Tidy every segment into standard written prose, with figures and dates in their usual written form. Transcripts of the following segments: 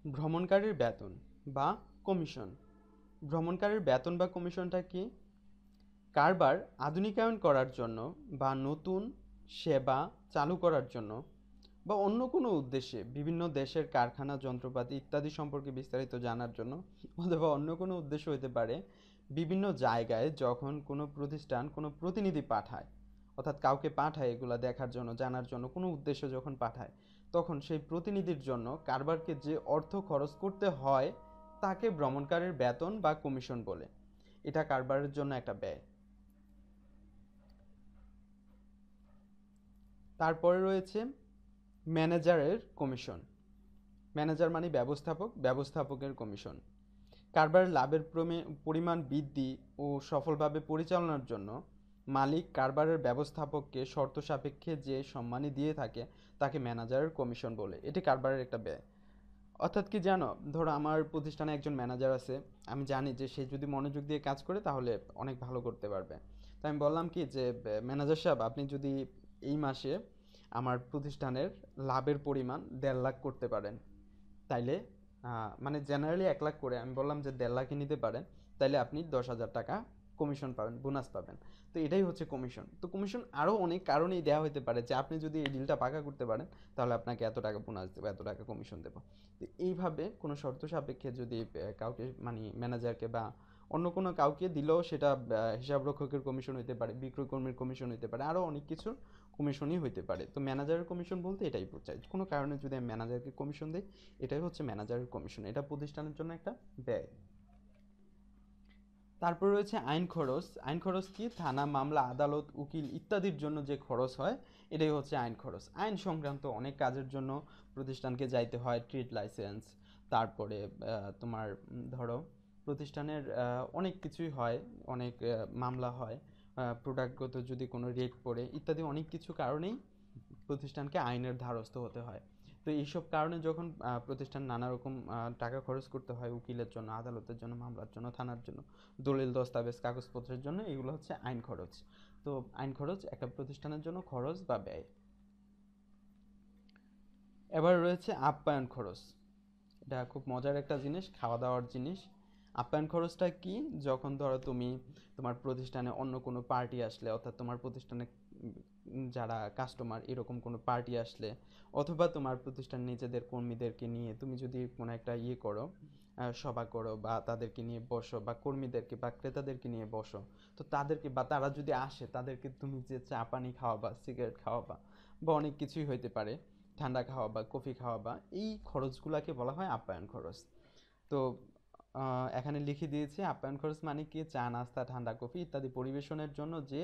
ভ্রমণকারীর বেতন বা কমিশন। ভ্রমণকারীর বেতন বা কমিশনটা কি? কারবার আধুনিকায়ন করার জন্য বা নতুন সেবা চালু করার জন্য বা অন্য কোনো উদ্দেশ্যে বিভিন্ন দেশের কারখানা, যন্ত্রপাতি ইত্যাদি সম্পর্কে বিস্তারিত জানার জন্য, অথবা অন্য কোনো উদ্দেশ্য হতে পারে বিভিন্ন জায়গায় যখন কোনো প্রতিষ্ঠান কোনো প্রতিনিধি পাঠায়, অর্থাৎ কাউকে পাঠায় এগুলা দেখার জন্য, জানার জন্য, কোনো উদ্দেশ্য যখন পাঠায়, তখন সেই প্রতিনিধির জন্য কারবারকে যে অর্থ খরচ করতে হয় তাকে ভ্রমণকারীর বেতন বা কমিশন বলে। এটা কারবারের জন্য একটা ব্যয়। তারপরে রয়েছে ম্যানেজারের কমিশন। ম্যানেজার মানে ব্যবস্থাপক, ব্যবস্থাপকের কমিশন। কারবারের লাভের পরিমাণ বৃদ্ধি ও সফলভাবে পরিচালনার জন্য মালিক কারবারের ব্যবস্থাপককে শর্ত সাপেক্ষে যে সম্মানী দিয়ে থাকে তাকে ম্যানেজারের কমিশন বলে। এটি কারবারের একটা ব্যয়। অর্থাৎ কি জানো, ধরো আমার প্রতিষ্ঠানে একজন ম্যানেজার আছে, আমি জানি যে সে যদি মনোযোগ দিয়ে কাজ করে তাহলে অনেক ভালো করতে পারবে। তো আমি বললাম কি যে, ম্যানেজার সাহেব আপনি যদি এই মাসে আমার প্রতিষ্ঠানের লাভের পরিমাণ 1.5 লাখ করতে পারেন, তাইলে মানে জেনারেলি 1 লাখ করে, আমি বললাম যে 1.5 লাখে নিতে পারেন, তাইলে আপনি 10,000 টাকা কমিশন পাবেন, বোনাস পাবেন। তো এটাই হচ্ছে কমিশন। তো কমিশন আরও অনেক কারণেই দেওয়া হতে পারে, যে আপনি যদি এই ডিলটা পাকা করতে পারেন তাহলে আপনাকে এত টাকা বোনাস দেবো, এত টাকা কমিশন দেবো। তো এইভাবে কোনো শর্ত সাপেক্ষে যদি কাউকে মানে ম্যানেজারকে বা অন্য কোনো কাউকে দিলেও সেটা হিসাব রক্ষকের কমিশন হতে পারে, বিক্রয় কর্মীর কমিশন হতে পারে, আরও অনেক কিছুর কমিশনই হতে পারে। তো ম্যানেজারের কমিশন বলতে এটাই বোঝায়, কোনো কারণে যদি আমি ম্যানেজারকে কমিশন দিই, এটাই হচ্ছে ম্যানেজারের কমিশন। এটা প্রতিষ্ঠানের জন্য একটা ব্যয়। তারপর রয়েছে আইন খরচ। আইন খরচ কি? থানা, মামলা, আদালত, উকিল ইত্যাদির জন্য যে খরচ হয় এটাই হচ্ছে আইন খরচ। আইন সংক্রান্ত অনেক কাজের জন্য প্রতিষ্ঠানকে যাইতে হয়, ট্রেড লাইসেন্স, তারপরে তোমার ধরো প্রতিষ্ঠানের অনেক কিছুই হয়, অনেক মামলা হয়, প্রোডাক্টগত যদি কোনো রেট পড়ে ইত্যাদি অনেক কিছু কারণেই প্রতিষ্ঠানকে আইনের দ্বারস্থ হতে হয়। তো এইসব কারণে যখন প্রতিষ্ঠান নানা রকম টাকা খরচ করতে হয় উকিলের জন্য, আদালতের জন্য, মামলার জন্য, থানার জন্য, দলিল দস্তাবেজ কাগজপত্রের জন্য, এগুলো হচ্ছে আইন খরচ। তো আইন খরচ একটা প্রতিষ্ঠানের জন্য খরচ বা ব্যয়। এবার রয়েছে আপ্যায়ন খরচ। এটা খুব মজার একটা জিনিস, খাওয়া দাওয়ার জিনিস। আপ্যায়ন খরচটা কি? যখন ধরো তুমি তোমার প্রতিষ্ঠানে অন্য কোনো পার্টি আসলে, অর্থাৎ তোমার প্রতিষ্ঠানে যারা কাস্টমার এরকম কোনো পার্টি আসলে, অথবা তোমার প্রতিষ্ঠান নিজেদের কর্মীদেরকে নিয়ে তুমি যদি কোনো একটা ইয়ে করো, সভা করো, বা তাদেরকে নিয়ে বসো, বা কর্মীদেরকে বা ক্রেতাদেরকে নিয়ে বসো, তো তাদেরকে বা তারা যদি আসে তাদেরকে তুমি যে চা পানি খাওয়াবা, সিগারেট খাওয়াবা, বা অনেক কিছুই হইতে পারে, ঠান্ডা খাওয়া বা কফি খাওয়া, বা এই খরচগুলোকে বলা হয় আপ্যায়ন খরচ। তো এখানে লিখে দিয়েছি আপ্যায়ন খরচ মানে কি? চা, নাস্তা, ঠান্ডা, কফি ইত্যাদি পরিবেশনের জন্য যে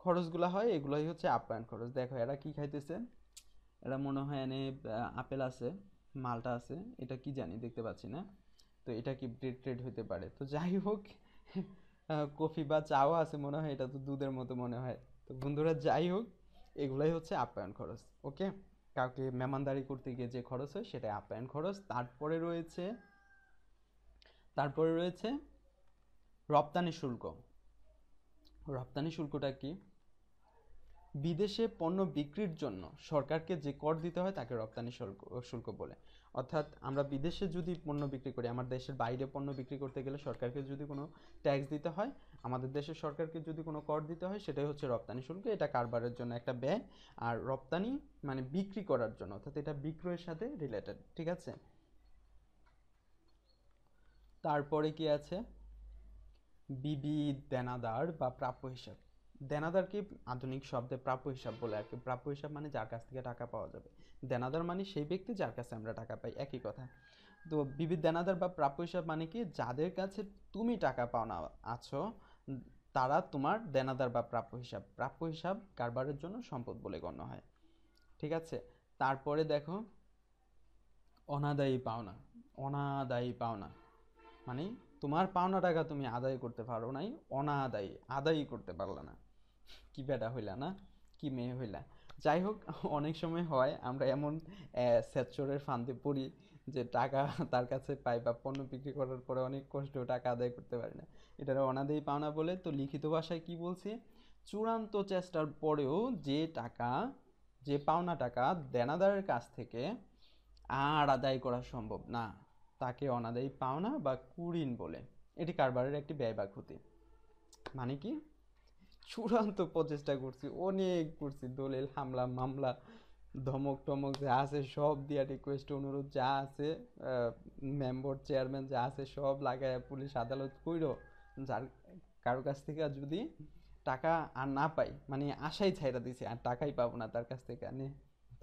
খরচগুলো হয় এগুলোই হচ্ছে আপ্যায়ন খরচ। দেখো এরা কি খাইতেছে, এরা মনে হয় এনে আপেল আছে, মালটা আছে, এটা কি জানি দেখতে পাচ্ছি না। তো এটা কি ব্রেড ট্রেড হতে পারে, তো যাই হোক, কফি বা চাও আছে মনে হয়, এটা তো দুধের মতো মনে হয়। তো বন্ধুরা যাই হোক, এগুলাই হচ্ছে আপ্যায়ন খরচ। ওকে, কাউকে মেহমানদারি করতে গিয়ে যে খরচ হয় সেটাই আপ্যায়ন খরচ। তারপরে রয়েছে রপ্তানি শুল্ক। রপ্তানি শুল্কটা কি? বিদেশে পণ্য বিক্রির জন্য সরকারকে যে কর দিতে হয় তাকে রপ্তানি শুল্ক শুল্ক বলে। অর্থাৎ আমরা বিদেশে যদি পণ্য বিক্রি করি, আমার দেশের বাইরে পণ্য বিক্রি করতে গেলে সরকারকে যদি কোনো ট্যাক্স দিতে হয়, আমাদের দেশের সরকারকে যদি কোনো কর দিতে হয়, সেটাই হচ্ছে রপ্তানি শুল্ক। এটা কারবারের জন্য একটা ব্যয়। আর রপ্তানি মানে বিক্রি করার জন্য, অর্থাৎ এটা বিক্রয়ের সাথে রিলেটেড। ঠিক আছে, তারপরে কি আছে? বিবি দেনাদার বা প্রাপ্য হিসাব। দেনাদার কি? আধুনিক শব্দে প্রাপ্য হিসাব বলে আর কি। প্রাপ্য হিসাব মানে যার কাছ থেকে টাকা পাওয়া যাবে। দেনাদার মানে সেই ব্যক্তি যার কাছে আমরা টাকা পাই, একই কথা। তো বিবি দেনাদার বা প্রাপ্য হিসাব মানে কি? যাদের কাছে তুমি টাকা পাওনা আছো, তারা তোমার দেনাদার বা প্রাপ্য হিসাব। প্রাপ্য হিসাব কারবারের জন্য সম্পদ বলে গণ্য হয়। ঠিক আছে, তারপরে দেখো অনাদায়ী পাওনা। অনাদায়ী পাওনা মানে তোমার পাওনা টাকা তুমি আদায় করতে পারো নাই, অনাদায়ী, আদায়ী করতে পারলা না। কি বেটা হইলা না, কি মেয়ে হইলা। যাই হোক, অনেক সময় হয় আমরা এমন সেচরের ফান্দে পড়ি যে টাকা তার কাছে পাই, বা পণ্য বিক্রি করার পরে অনেক কষ্ট টাকা আদায় করতে পারি না, এটার অনাদায়ী পাওনা বলে। তো লিখিত ভাষায় কি বলছি? চূড়ান্ত চেষ্টার পরেও যে টাকা, যে পাওনা টাকা দেনাদারের কাছ থেকে আর আদায় করা সম্ভব না, তাকে অনাদায়ী পাওনা বা কুঋণ বলে। এটি কারবারের একটি ব্যয় বা ক্ষতি। মানে কি, চূড়ান্ত প্রচেষ্টা করছি, অনেক করছি, দলিল হামলা মামলা ধমক টমক যা আছে সব দিয়া, রিকোয়েস্ট অনুরোধ যা আছে, মেম্বার চেয়ারম্যান যা আছে সব লাগায় পুলিশ আদালত কইরো, যার কারো কাছ থেকে যদি টাকা আর না পাই, মানে আশাই ছাইড়া দিছে, আর টাকাই পাবো না তার কাছ থেকে,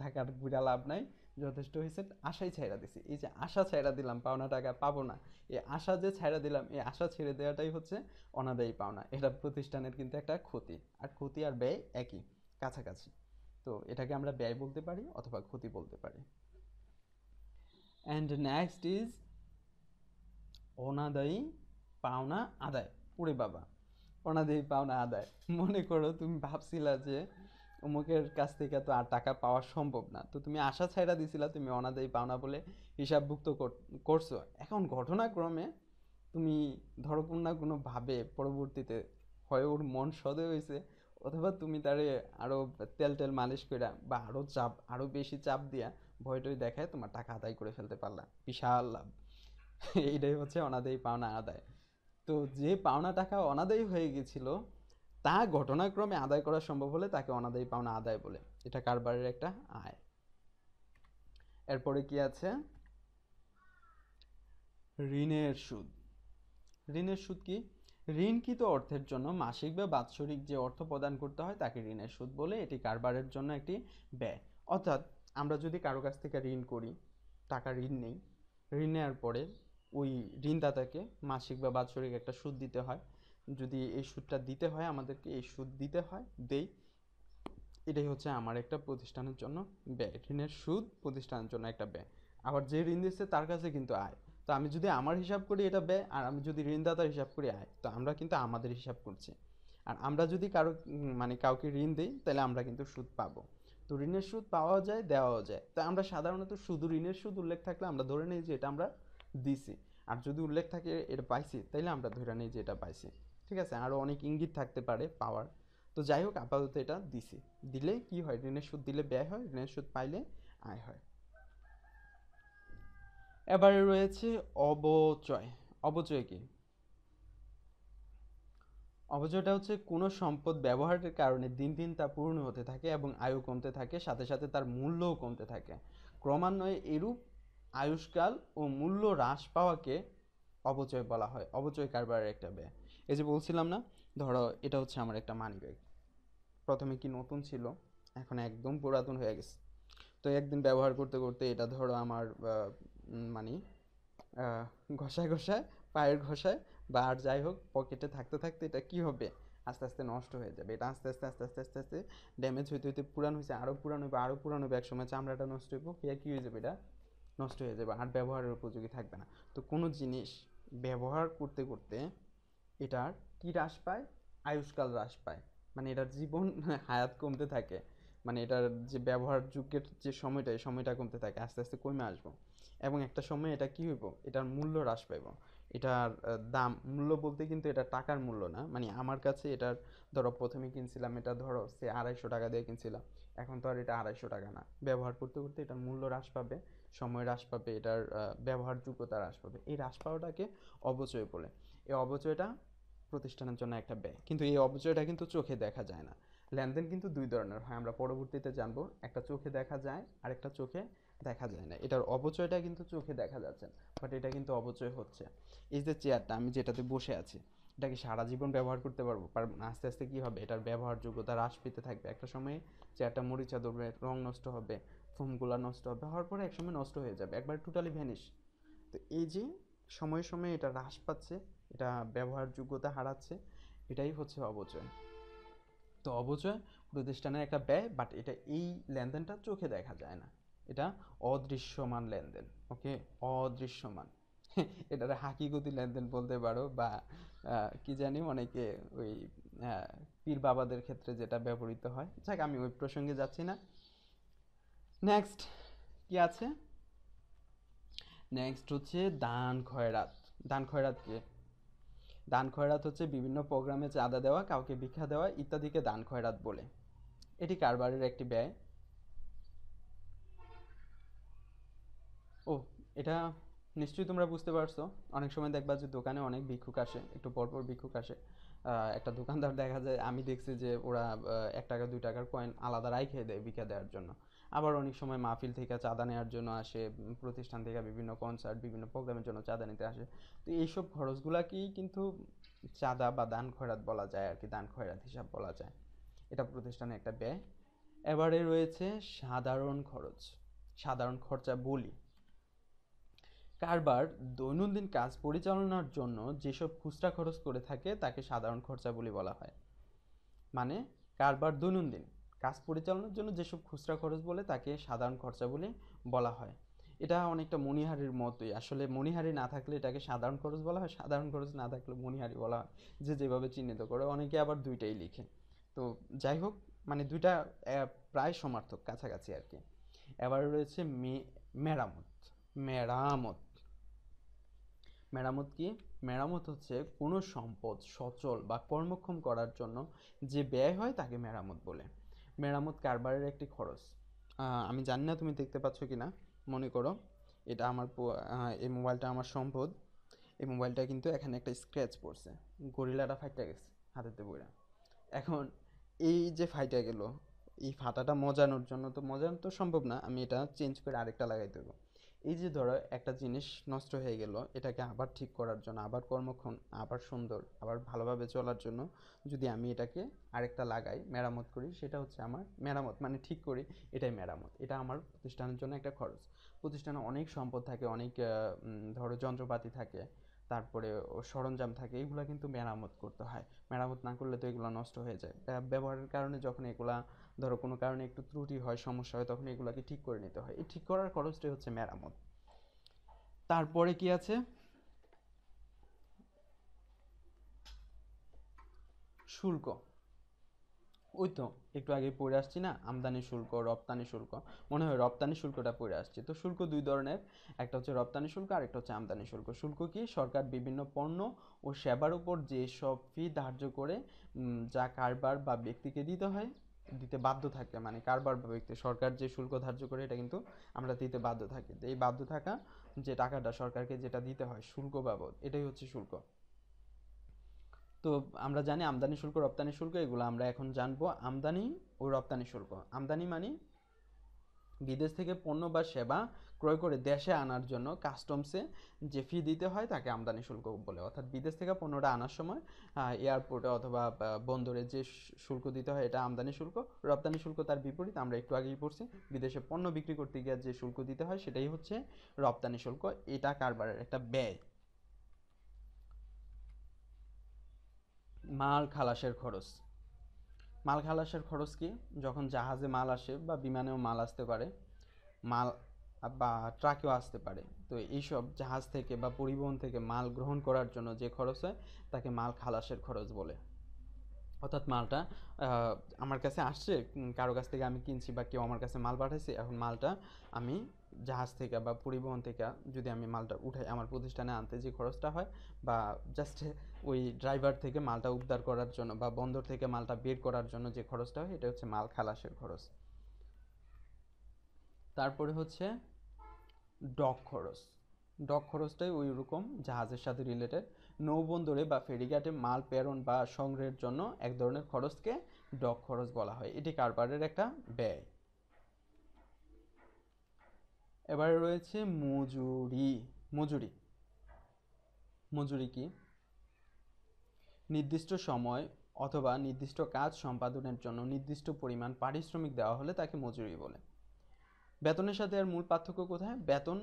টাকার বুড়া লাভ নাই, যথেষ্ট হয়েছে, আশাই ছাইড়া দিছি। এই যে আশা ছাইড়া দিলাম পাওনা টাকা পাবো না, এই আশা যে ছাইড়া দিলাম, এই আশা ছেড়ে দেওয়াটাই হচ্ছে অনাদায়ী পাওনা। এটা প্রতিষ্ঠানের কিন্তু একটা ক্ষতি, আর ক্ষতি আর ব্যয় একই, কাছাকাছি। তো এটাকে আমরা ব্যয় বলতে পারি অথবা ক্ষতি বলতে পারি। অ্যান্ড নেক্সট ইজ অনাদায়ী পাওনা আদায়। ওরে বাবা, অনাদায়ী পাওনা আদায়। মনে করো তুমি ভাবছিলা যে অমুকের কাছ থেকে তো আর টাকা পাওয়া সম্ভব না, তো তুমি আশা ছাইড়া দিছিলা, তুমি অনাদায়ী পাওনা বলে হিসাবভুক্ত করছো। এখন ঘটনাক্রমে তুমি ধরো কোনো না কোনো ভাবে পরবর্তীতে হয় ওর মন সদয় হয়েছে, অথবা তুমি তারে আরো তেল টেল মালিশ কইরা বা আরো চাপ, আরো বেশি চাপ দিয়া ভয় টয় দেখায় তোমার টাকা আদায় করে ফেলতে পারলা, বিশাল লাভ। এইটাই হচ্ছে অনাদায়ী পাওনা আদায়। তো যে পাওনা টাকা অনাদায়ী হয়ে গেছিল, তা ঘটনাক্রমে আদায় করা সম্ভব হলে তাকে অনাদায়ী পাওনা আদায় বলে। এটা কারবারের একটা আয়। এরপরে কি আছে, ঋণের সুদ। ঋণের সুদ কি, ঋণকৃত অর্থের জন্য মাসিক বা বাৎসরিক যে অর্থ প্রদান করতে হয় তাকে ঋণের সুদ বলে। এটি কারবারের জন্য একটি ব্যয়। অর্থাৎ আমরা যদি কারো কাছ থেকে ঋণ করি, টাকা ঋণ নেই, ঋণ নেওয়ার পরে ওই ঋণদাতাকে মাসিক বা বাৎসরিক একটা সুদ দিতে হয়। যদি এই সুদটা দিতে হয় আমাদেরকে, এই সুদ দিতে হয়, দেই। এটাই হচ্ছে আমার একটা প্রতিষ্ঠানের জন্য ব্যয়। ঋণের সুদ প্রতিষ্ঠানের জন্য একটা ব্যয়। আবার যে ঋণ দিচ্ছে তার কাছে কিন্তু আয়। তো আমি যদি আমার হিসাব করি এটা ব্যয়, আর আমি যদি ঋণদাতার হিসাব করি আয়, তো আমরা কিন্তু আমাদের হিসাব করছি। আর আমরা যদি কারো মানে কাউকে ঋণ দিই, তাহলে আমরা কিন্তু সুদ পাবো। তো ঋণের সুদ পাওয়াও যায়, দেওয়াও যায়। তো আমরা সাধারণত শুধু ঋণের সুদ উল্লেখ থাকলে আমরা ধরে নিই যে এটা আমরা দিছি, আর যদি উল্লেখ থাকে এটা পাইছি, তাইলে আমরা ধরে নিই যে এটা পাইছি। ঠিক আছে, আরও অনেক ইঙ্গিত থাকতে পারে পাওয়ার। তো যাই হোক, আপাতত এটা দিছি। দিলে কি হয়, ঋণের সুদ দিলে ব্যয় হয়, ঋণের সুদ পাইলে আয় হয়। এবারে রয়েছে অবচয়। অবচয় কি, অবচয়টা হচ্ছে কোনো সম্পদ ব্যবহারের কারণে দিন দিন তা পূর্ণ হতে থাকে এবং আয়ু কমতে থাকে, সাথে সাথে তার মূল্যও কমতে থাকে। ক্রমান্বয়ে এরূপ আয়ুষ্কাল ও মূল্য হ্রাস পাওয়াকে অবচয় বলা হয়। অবচয় কারবারের একটা ব্যয়। এই যে বলছিলাম না, ধরো এটা হচ্ছে আমার একটা মানি ব্যাগ, প্রথমে কি নতুন ছিল, এখন একদম পুরাতন হয়ে গেছে। তো একদিন ব্যবহার করতে করতে এটা ধরো আমার মানে আহ, ঘষায় ঘষায়, পায়ের ঘষায় বা আর যাই হোক পকেটে থাকতে থাকতে এটা কি হবে, আস্তে আস্তে নষ্ট হয়ে যাবে। এটা আস্তে আস্তে আস্তে আস্তে আস্তে আস্তে ড্যামেজ হইতে হইতে পুরান হয়েছে, আরও পুরান হবে, আরও পুরান হবে, একসময় চামড়াটা নষ্ট হইব, কি হয়ে যাবে, এটা নষ্ট হয়ে যাবে, আর ব্যবহারের উপযোগী থাকবে না। তো কোনো জিনিস ব্যবহার করতে করতে এটার কি হ্রাস পায়, আয়ুষ্কাল হ্রাস পায়, মানে এটার জীবন হায়াত কমতে থাকে, মানে এটার যে ব্যবহারযোগ্যের যে সময়টা, এই সময়টা কমতে থাকে, আস্তে আস্তে কমে আসবো। এবং একটা সময় এটা কি হইব, এটার মূল্য হ্রাস পাইব। এটার দাম, মূল্য বলতে কিন্তু এটা টাকার মূল্য না, মানে আমার কাছে এটার ধরো প্রথমে কিনছিলাম, এটা ধরো সে 250 টাকা দিয়ে কিনছিলাম, এখন তো আর এটা 250 টাকা না। ব্যবহার করতে করতে এটার মূল্য হ্রাস পাবে, সময় হ্রাস পাবে, এটার ব্যবহারযোগ্যতা হ্রাস পাবে। এই হ্রাস পাওয়াটাকে অবচয় বলে। এই অবচয়টা প্রতিষ্ঠানের জন্য একটা ব্যয়, কিন্তু এই অবচয়টা কিন্তু চোখে দেখা যায় না। লেনদেন কিন্তু দুই ধরনের হয়, আমরা পরবর্তীতে জানবো। একটা চোখে দেখা যায়, আর একটা চোখে দেখা যায় না। এটার অবচয়টা কিন্তু চোখে দেখা যাচ্ছে, বাট এটা কিন্তু অবচয় হচ্ছে। এই যে চেয়ারটা আমি যেটাতে বসে আছি, এটা কি সারা জীবন ব্যবহার করতে পারবো? পারবো না। আস্তে আস্তে কি হবে, এটার ব্যবহারযোগ্যতা হ্রাস পেতে থাকবে। একটা সময়ে চেয়ারটা মরিচা ধরবে, রং নষ্ট হবে, ফোমগুলা নষ্ট হবে, হওয়ার পরে একসময় নষ্ট হয়ে যাবে, একবার টোটালি ভ্যানিশ। তো এই যে সময়ে সময়ে এটা হ্রাস পাচ্ছে, এটা ব্যবহারযোগ্যতা হারাচ্ছে, এটাই হচ্ছে অবচয়। তো অবচয় প্রতিষ্ঠানের একটা ব্যয়, বাট এটা এই লেনদেনটা চোখে দেখা যায় না, এটা অদৃশ্যমান লেনদেন। ওকে, অদৃশ্যমান। এটারে হাকিগতি লেনদেন বলতে পারো, বা কি জানি অনেকে ওই পীর বাবাদের ক্ষেত্রে যেটা ব্যবহৃত হয়। যাক, আমি ওই প্রসঙ্গে যাচ্ছি না। নেক্সট কি আছে, নেক্সট হচ্ছে দান খয়রাত। দান খয়রাত কি, দান খয়রাত হচ্ছে বিভিন্ন প্রোগ্রামে চাঁদা দেওয়া, কাউকে ভিক্ষা দেওয়া ইত্যাদিকে দান খয়রাত বলে। এটি কারবারের একটি ব্যয়। এটা নিশ্চয়ই তোমরা বুঝতে পারছো। অনেক সময় দেখবা যে দোকানে অনেক ভিক্ষুক আসে, একটু পরপর ভিক্ষুক আসে। একটা দোকানদার দেখা যায়, আমি দেখছি যে ওরা 1 টাকা 2 টাকার কয়েন আলাদা রাইখে দেয় ভিক্ষা দেওয়ার জন্য। আবার অনেক সময় মাহফিল থেকে চাঁদা নেওয়ার জন্য আসে, প্রতিষ্ঠান থেকে বিভিন্ন কনসার্ট বিভিন্ন প্রোগ্রামের জন্য চাঁদা নিতে আসে। তো এইসব খরচগুলাকেই কিন্তু চাঁদা বা দান খয়রাত বলা যায় আর কি, দান খয়রাত হিসাব বলা যায়। এটা প্রতিষ্ঠানে একটা ব্যয়। এবারে রয়েছে সাধারণ খরচ, সাধারণ খরচা বলি। কারবার দৈনন্দিন কাজ পরিচালনার জন্য যেসব খুচরা খরচ করে থাকে তাকে সাধারণ খরচাবলী বলা হয়। মানে কারবার দৈনন্দিন কাজ পরিচালনার জন্য যেসব খুচরা খরচ বলে তাকে সাধারণ খরচাবলী বলা হয়। এটা অনেকটা মণিহারির মতোই, আসলে মণিহারি না থাকলে এটাকে সাধারণ খরচ বলা হয়, সাধারণ খরচ না থাকলে মণিহারি বলা হয়, যে যেভাবে চিহ্নিত করে। অনেকে আবার দুইটাই লিখে। তো যাই হোক, মানে দুইটা প্রায় সমার্থক, কাছাকাছি আর কি। এবার রয়েছে মেরামত। মেরামত মেরামত কি? মেরামত হচ্ছে কোনো সম্পদ সচল বা কর্মক্ষম করার জন্য যে ব্যয় হয় তাকে মেরামত বলে। মেরামত কারবারের একটি খরচ। আমি জানি না তুমি দেখতে পাচ্ছ কি না। মনে করো এটা আমার এই মোবাইলটা আমার সম্পদ। এই মোবাইলটা কিন্তু এখানে একটা স্ক্র্যাচ পড়ছে, গরিলাটা ফাইটা গেছে হাতেতে বইরা। এখন এই যে ফাইটা গেল, এই ফাটাটা মজানোর জন্য তো মজানো তো সম্ভব না, আমি এটা চেঞ্জ করে আরেকটা লাগাই দেবো। এই যে ধরো একটা জিনিস নষ্ট হয়ে গেল, এটাকে আবার ঠিক করার জন্য, আবার কর্মক্ষণ, আবার সুন্দর, আবার ভালোভাবে চলার জন্য যদি আমি এটাকে আরেকটা লাগাই, মেরামত করি, সেটা হচ্ছে আমার মেরামত, মানে ঠিক করি, এটাই মেরামত। এটা আমার প্রতিষ্ঠানের জন্য একটা খরচ। প্রতিষ্ঠানে অনেক সম্পদ থাকে, অনেক ধরো যন্ত্রপাতি থাকে, তারপরে সরঞ্জাম থাকে, এগুলো কিন্তু মেরামত করতে হয়। মেরামত না করলে তো এগুলো নষ্ট হয়ে যায়। ব্যবহারের কারণে যখন এগুলা ধরো কোনো কারণে একটু ত্রুটি হয়, সমস্যা হয়, তখন এগুলাকে ঠিক করে নিতে হয়। এই ঠিক করার খরচটাই হচ্ছে মেরামত। তারপরে কি আছে? শুল্ক। ওই তো একটু আগে পড়ে আসছি না, আমদানি শুল্ক, রপ্তানি শুল্ক। মনে হয় রপ্তানি শুল্কটা পড়ে আসছে। তো শুল্ক দুই ধরনের, একটা হচ্ছে রপ্তানি শুল্ক আর একটা হচ্ছে আমদানি শুল্ক। শুল্ক কি? সরকার বিভিন্ন পণ্য ও সেবার উপর যে সব ফি ধার্য করে, যা কারবার বা ব্যক্তিকে দিতে হয়, দিতে বাধ্য থাকে। মানে কারবার বা ব্যক্তি, সরকার যে শুল্ক ধার্য করে এটা কিন্তু আমরা দিতে বাধ্য থাকি। তো এই বাধ্য থাকা যে টাকাটা সরকারকে যেটা দিতে হয় শুল্ক বাবদ, এটাই হচ্ছে শুল্ক। তো আমরা জানি আমদানি শুল্ক রপ্তানি শুল্ক, এগুলো আমরা এখন জানবো। আমদানি ও রপ্তানি শুল্ক। আমদানি মানে বিদেশ থেকে পণ্য বা সেবা ক্রয় করে দেশে আনার জন্য কাস্টমসে যে ফি দিতে হয় তাকে আমদানি শুল্ক বলে। অর্থাৎ বিদেশ থেকে পণ্যটা আনার সময় এয়ারপোর্টে অথবা বন্দরে যে শুল্ক দিতে হয় এটা আমদানি শুল্ক। রপ্তানি শুল্ক তার বিপরীত, আমরা একটু আগেই পড়ছি, বিদেশে পণ্য বিক্রি করতে গিয়ে যে শুল্ক দিতে হয় সেটাই হচ্ছে রপ্তানি শুল্ক। এটা কারবারের একটা ব্যয়। মাল খালাসের খরচ। মাল খালাসের খরচ কি? যখন জাহাজে মাল আসে বা বিমানেও মাল আসতে পারে, মাল বা ট্রাকেও আসতে পারে, তো এইসব জাহাজ থেকে বা পরিবহন থেকে মাল গ্রহণ করার জন্য যে খরচ হয় তাকে মাল খালাসের খরচ বলে। অর্থাৎ মালটা আহ, আমার কাছে আসছে, কারো কাছ থেকে আমি কিনছি বা কেউ আমার কাছে মাল পাঠাইছে, এখন মালটা আমি জাহাজ থেকে বা পরিবহন থেকে যদি আমি মালটা উঠাই, আমার প্রতিষ্ঠানে আনতে যে খরচটা হয়, বা জাস্ট ওই ড্রাইভার থেকে মালটা উদ্ধার করার জন্য বা বন্দর থেকে মালটা বের করার জন্য যে খরচটা হয়, এটা হচ্ছে মাল খালাসের খরচ। তারপরে হচ্ছে ডক খরচ। ডক খরচটাই ওই রকম জাহাজের সাথে রিলেটেড। নৌবন্দরে বা ফেরিঘাটে মাল প্রেরণ বা সংগ্রহের জন্য এক ধরনের খরচকে ডক খরচ বলা হয়। এটি কারবারের একটা ব্যয়। এবারে রয়েছে মজুরি। মজুরি। মজুরি কি? নির্দিষ্ট সময় অথবা নির্দিষ্ট কাজ সম্পাদনের জন্য নির্দিষ্ট পরিমাণ পারিশ্রমিক দেওয়া হলে তাকে মজুরি বলে। বেতনের সাথে আর মূল পার্থক্য কোথায়? বেতন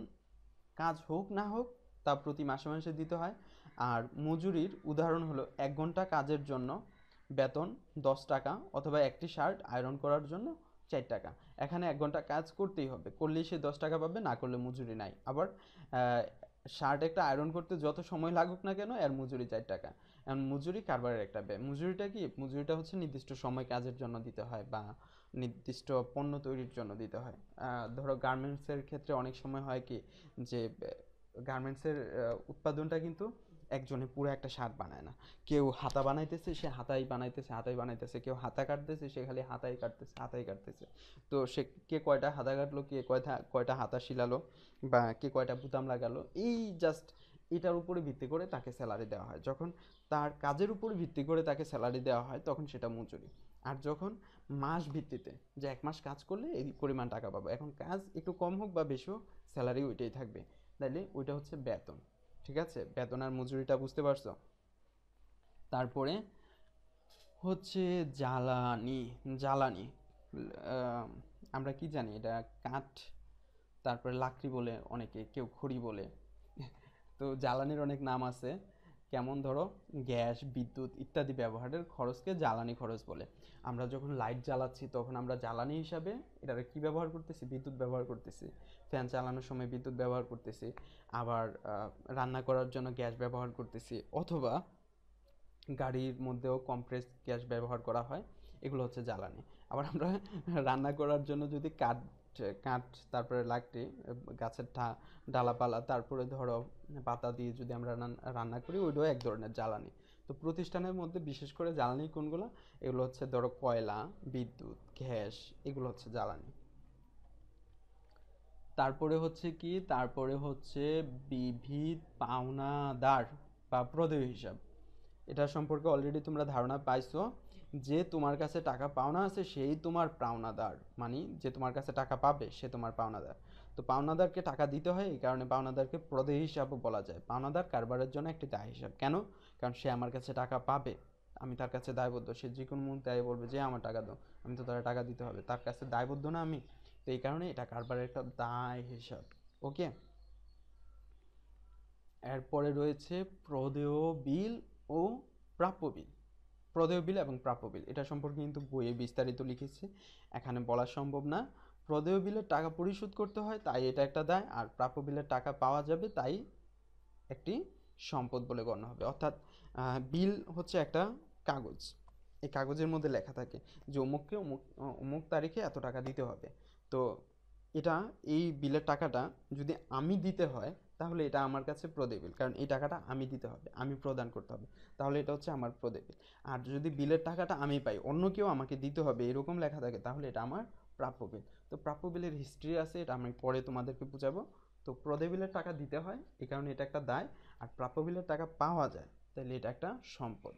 কাজ হোক না হোক তা প্রতি মাসে মাসে দিতে হয়। আর মজুরির উদাহরণ হলো 1 ঘন্টা কাজের জন্য বেতন 10 টাকা, অথবা একটি শার্ট আয়রন করার জন্য 4 টাকা। এখানে 1 ঘন্টা কাজ করতেই হবে, করলেই সে 10 টাকা পাবে, না করলে মজুরি নাই। আবার শার্ট একটা আয়রন করতে যত সময় লাগুক না কেন, এর মজুরি 4 টাকা। এখন মজুরি কারবারের একটা ব্যয়। মজুরিটা কি? মজুরিটা হচ্ছে নির্দিষ্ট সময় কাজের জন্য দিতে হয় বা নির্দিষ্ট পণ্য তৈরির জন্য দিতে হয়। ধরো গার্মেন্টসের ক্ষেত্রে অনেক সময় হয় কি, যে গার্মেন্টসের উৎপাদনটা কিন্তু একজনে পুরো একটা শার্ট বানায় না, কেউ হাতা বানাইতেছে, সে হাতাই বানাইতেছে, কেউ হাতা কাটতেছে, সে খালি হাতাই কাটতেছে। তো সে কে কয়টা হাতা কাটলো, কে কয়টা হাতা শিলালো, বা কে কয়টা বুতাম লাগালো, এই জাস্ট এটার উপরে ভিত্তি করে তাকে স্যালারি দেওয়া হয়। যখন তার কাজের উপর ভিত্তি করে তাকে স্যালারি দেওয়া হয় তখন সেটা মজুরি। আর যখন মাস ভিত্তিতে, যে 1 মাস কাজ করলে এই পরিমাণ টাকা পাবো, এখন কাজ একটু কম হোক বা বেশি হোক, স্যালারি ওইটাই থাকবে, তাইলে ওইটা হচ্ছে বেতন। ঠিক আছে, বেতন আর মজুরিটা বুঝতে পারছো? তারপরে হচ্ছে জ্বালানি। জ্বালানি আমরা কি জানি, এটা কাঠ, তারপরে লাকড়ি বলে অনেকে, কেউ খড়ি বলে। তো জ্বালানির অনেক নাম আছে, কেমন ধরো গ্যাস, বিদ্যুৎ ইত্যাদি ব্যবহারের খরচকে জ্বালানি খরচ বলে। আমরা যখন লাইট জ্বালাচ্ছি তখন আমরা জ্বালানি হিসাবে এটাকে কি ব্যবহার করতেছি? বিদ্যুৎ ব্যবহার করতেছি। ফ্যান চালানোর সময় বিদ্যুৎ ব্যবহার করতেছি। আবার রান্না করার জন্য গ্যাস ব্যবহার করতেছি, অথবা গাড়ির মধ্যেও কম্প্রেস গ্যাস ব্যবহার করা হয়, এগুলো হচ্ছে জ্বালানি। আবার আমরা রান্না করার জন্য যদি কাঠ, কাঠ তারপরে লাকড়ি, গাছের ডালাপালা, তারপরে ধরো পাতা দিয়ে যদি আমরা রান্না করি, ওইটাও এক ধরনের জ্বালানি। তো প্রতিষ্ঠানের মধ্যে বিশেষ করে জ্বালানি কোনগুলো? এগুলো হচ্ছে ধরো কয়লা, বিদ্যুৎ, গ্যাস, এগুলো হচ্ছে জ্বালানি। তারপরে হচ্ছে কি, তারপরে হচ্ছে বিবিধ পাওনাদার বা প্রদেয় হিসাব। এটা সম্পর্কে অলরেডি তোমরা ধারণা পাইছো, যে তোমার কাছে টাকা পাওনা আছে সেই তোমার পাওনাদার, মানে যে তোমার কাছে টাকা পাবে সে তোমার পাওনাদার। তো পাওনাদারকে টাকা দিতে হয়, এই কারণে পাওনাদারকে প্রদেয় হিসাবও বলা যায়। পাওনাদার কারবারের জন্য একটি দায় হিসাব। কেন? কারণ সে আমার কাছে টাকা পাবে, আমি তার কাছে দায়বদ্ধ। সে যে কোনো মুহূর্তে বলবে যে আমার টাকা দাও, আমি তো তার টাকা দিতে হবে, তার কাছে দায়বদ্ধ না আমি? তো এই কারণে এটা কারবারের একটা দায় হিসাব। ওকে। এরপরে রয়েছে প্রদেয় বিল ও প্রাপ্য বিল। প্রদেয় বিল এবং প্রাপ্য বিল, এটা সম্পর্কে কিন্তু বইয়ে বিস্তারিত লিখেছে, এখানে বলা সম্ভব না। প্রদেয় বিলের টাকা পরিশোধ করতে হয়, তাই এটা একটা দায়। আর প্রাপ্য বিলের টাকা পাওয়া যাবে, তাই একটি সম্পদ বলে গণ্য হবে। অর্থাৎ বিল হচ্ছে একটা কাগজ, এই কাগজের মধ্যে লেখা থাকে যে অমুককে অমুক অমুক তারিখে এত টাকা দিতে হবে। তো এটা, এই বিলের টাকাটা যদি আমি দিতে হয়, তাহলে এটা আমার কাছে প্রদেয় বিল, কারণ এই টাকাটা আমি দিতে হবে, আমি প্রদান করতে হবে, তাহলে এটা হচ্ছে আমার প্রদেয় বিল। আর যদি বিলের টাকাটা আমি পাই, অন্য কেউ আমাকে দিতে হবে এরকম লেখা থাকে, তাহলে এটা আমার প্রাপ্য বিল। তো প্রাপ্য বিলের হিস্ট্রি আছে, এটা আমি পরে তোমাদেরকে বুঝাবো। তো প্রদেয় বিলের টাকা দিতে হয়, এই কারণে এটা একটা দায়। আর প্রাপ্য বিলের টাকা পাওয়া যায়, তাহলে এটা একটা সম্পদ।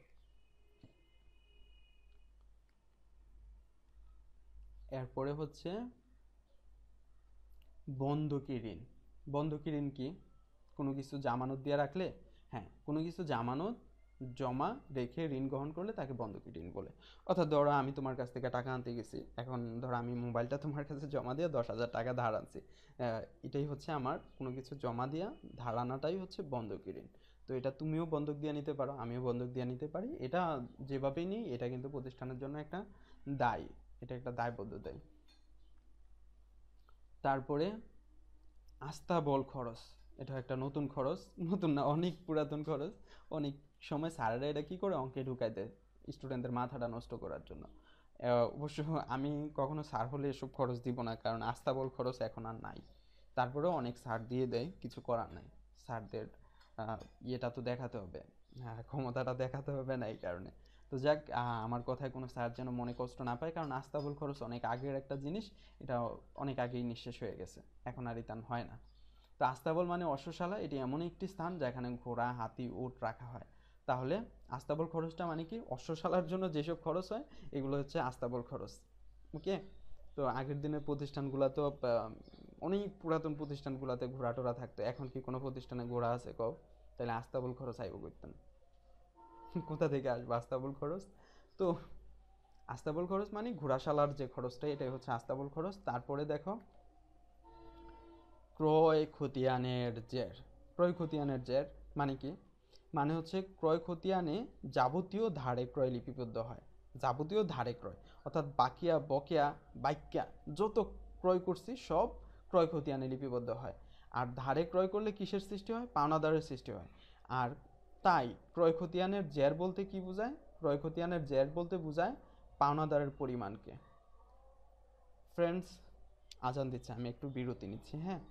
এরপরে হচ্ছে বন্ধকি ঋণ। বন্ধকি ঋণ কি? কোনো কিছু জামানত দিয়ে রাখলে, হ্যাঁ, কোনো কিছু জামানত জমা রেখে ঋণ গ্রহণ করলে তাকে বন্ধকি ঋণ বলে। অর্থাৎ ধরো আমি তোমার কাছ থেকে টাকা আনতে গেছি, এখন ধরো আমি মোবাইলটা তোমার কাছে জমা দিয়ে 10,000 টাকা ধার আনছি, এটাই হচ্ছে আমার কোনো কিছু জমা দিয়া ধার আনাটাই হচ্ছে বন্ধকি ঋণ। তো এটা তুমিও বন্ধক দিয়ে নিতে পারো, আমিও বন্ধক দিয়ে নিতে পারি, এটা যেভাবেই নিই এটা কিন্তু প্রতিষ্ঠানের জন্য একটা দায়, এটা একটা দায়বদ্ধ দায়। তারপরে আস্তাবল খরচ, এটা একটা নতুন খরচ, নতুন না, অনেক পুরাতন খরচ। অনেক সময় স্যারেরা এটা কি করে, অঙ্কে ঢুকাই দেয় স্টুডেন্টদের মাথাটা নষ্ট করার জন্য। অবশ্য আমি কখনো স্যার হলে এসব খরচ দিব না, কারণ আস্তাবল খরচ এখন আর নাই। তারপরেও অনেক স্যার দিয়ে দেয়, কিছু করার নাই। স্যারদের ইয়েটা তো দেখাতে হবে, ক্ষমতাটা দেখাতে হবে না, এই কারণে। তো যাক, আমার কথায় কোনো স্যার যেন মনে কষ্ট না পায়, কারণ আস্তাবল খরচ অনেক আগের একটা জিনিস, এটা অনেক আগেই নিঃশেষ হয়ে গেছে, এখন আর ইতান হয় না। তো আস্তাবল মানে অশ্বশালা, এটি এমন একটি স্থান যেখানে ঘোড়া, হাতি, উট রাখা হয়। তাহলে আস্তাবল খরচটা মানে কি, অশ্বশালার জন্য যেসব খরচ হয় এগুলো হচ্ছে আস্তাবল খরচ। ওকে। তো আগের দিনের প্রতিষ্ঠানগুলো তো অনেক পুরাতন প্রতিষ্ঠানগুলোতে ঘোড়া টোড়া থাকতো, এখন কি কোনো প্রতিষ্ঠানে ঘোড়া আছে কও? তাহলে আস্তাবল খরচ আইব করতেন, কোথা থেকে আসবে আস্তাবল খরচ? তো আস্তাবল খরচ মানে ঘোড়াশালার যে খরচটা, এটাই হচ্ছে আস্তাবল খরচ। তারপরে দেখো ক্রয় খতিয়ানের জের। ক্রয় খতিয়ানের জের মানে কি? মানে হচ্ছে ক্রয় খতিয়ানে যাবতীয় ধারে ক্রয় লিপিবদ্ধ হয়। যাবতীয় ধারে ক্রয়, অর্থাৎ বাকিয়া, বকেয়া, বাইক্যা যত ক্রয় করছি সব ক্রয় খতিয়ানে লিপিবদ্ধ হয়। আর ধারে ক্রয় করলে কিসের সৃষ্টি হয়? পাওনাদারের সৃষ্টি হয়। আর তাই ক্রয় খতিয়ানের জের বলতে কি বোঝায়? ক্রয় খতিয়ানের জের বলতে বোঝায় পাওনাদারের পরিমাণকে। ফ্রেন্ডস, আজান দিচ্ছে, আমি একটু বিরতি নিচ্ছি, হ্যাঁ।